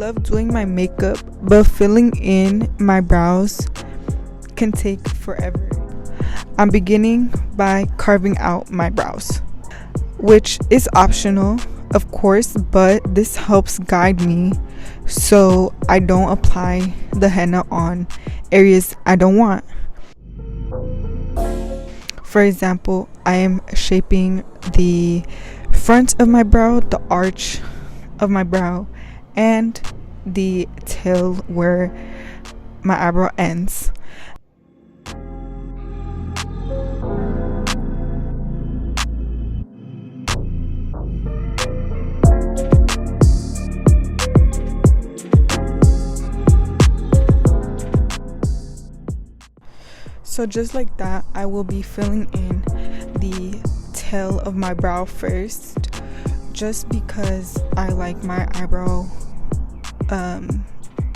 love doing my makeup, but filling in my brows can take forever. I'm beginning by carving out my brows, which is optional, of course, but this helps guide me so I don't apply the henna on areas I don't want. For example, I am shaping the front of my brow, the arch of my brow, and the tail where my eyebrow ends. So just like that, I will be filling in the tail of my brow first, just because I like my eyebrow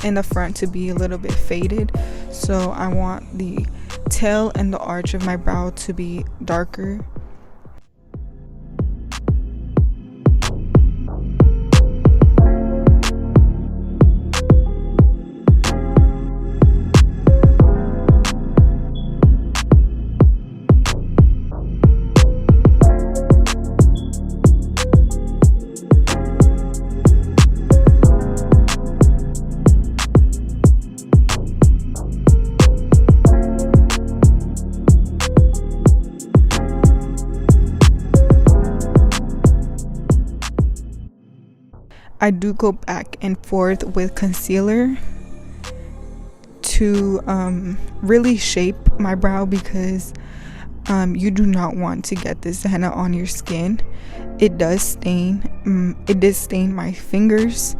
in the front to be a little bit faded. So I want the tail and the arch of my brow to be darker. I do go back and forth with concealer to really shape my brow, because you do not want to get this henna on your skin. It does stain. It did stain my fingers,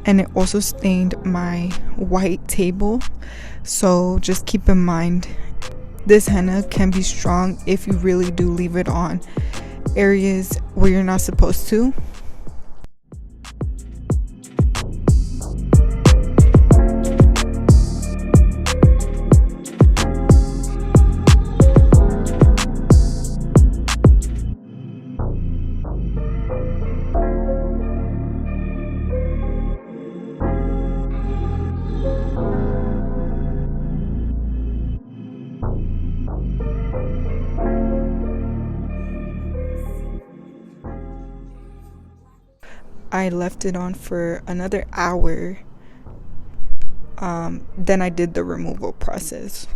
and it also stained my white table. So just keep in mind, this henna can be strong if you really do leave it on areas where you're not supposed to. I left it on for another hour. Then I did the removal process.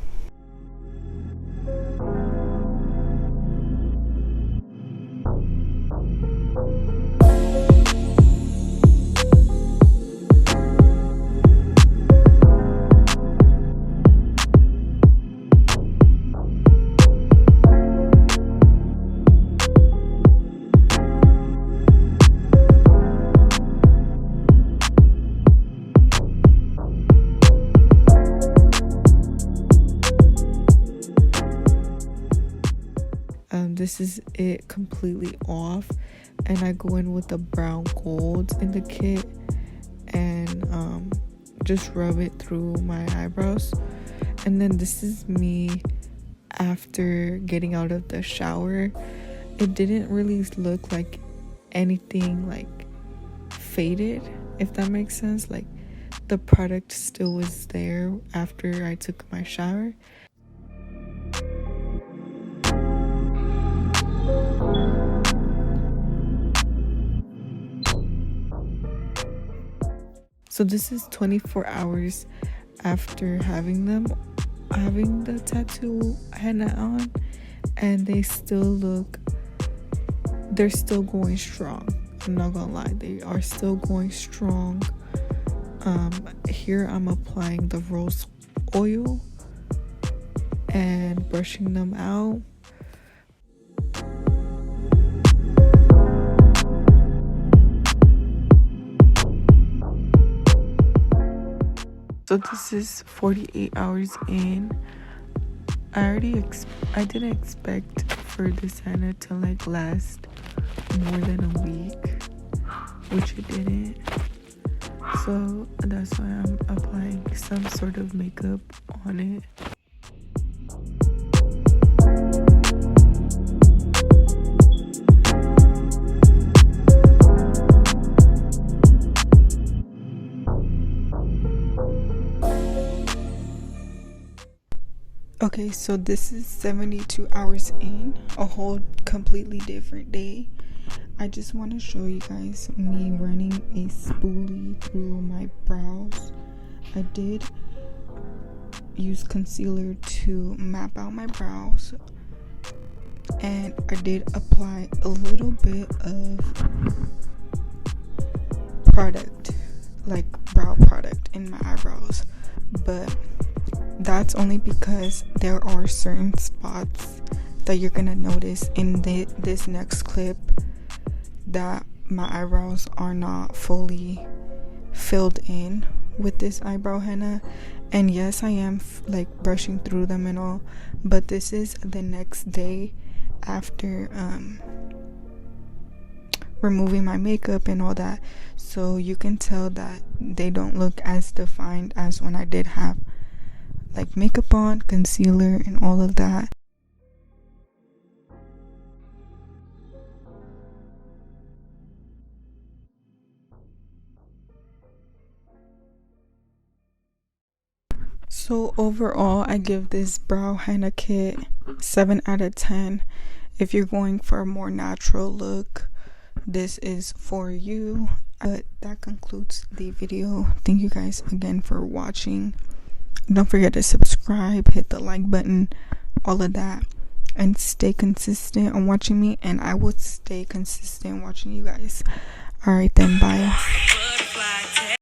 This is it completely off, and I go in with the brown gold in the kit and just rub it through my eyebrows. And then this is me after getting out of the shower. It didn't really look like anything like faded, if that makes sense. Like the product still was there after I took my shower. So this is 24 hours after having the tattoo henna on, and they're still going strong. I'm not gonna lie, they are still going strong. Here I'm applying the rose oil and brushing them out. So this is 48 hours in. I didn't expect for this henna to like last more than a week, which it didn't. So that's why I'm applying some sort of makeup on it. Okay, so this is 72 hours in, a whole completely different day. I just want to show you guys me running a spoolie through my brows. I did use concealer to map out my brows, and I did apply a little bit of product, like brow product, in my eyebrows, but that's only because there are certain spots that you're gonna notice in this next clip that my eyebrows are not fully filled in with this eyebrow henna. And yes, I am like brushing through them and all, but this is the next day after removing my makeup and all that, so you can tell that they don't look as defined as when I did have like makeup on, concealer, and all of that. So overall, I give this brow henna kit 7 out of 10. If you're going for a more natural look, this is for you. But that concludes the video. Thank you guys again for watching. Don't forget to subscribe, hit the like button, all of that, and stay consistent on watching me, and I will stay consistent watching you guys. All right then, bye.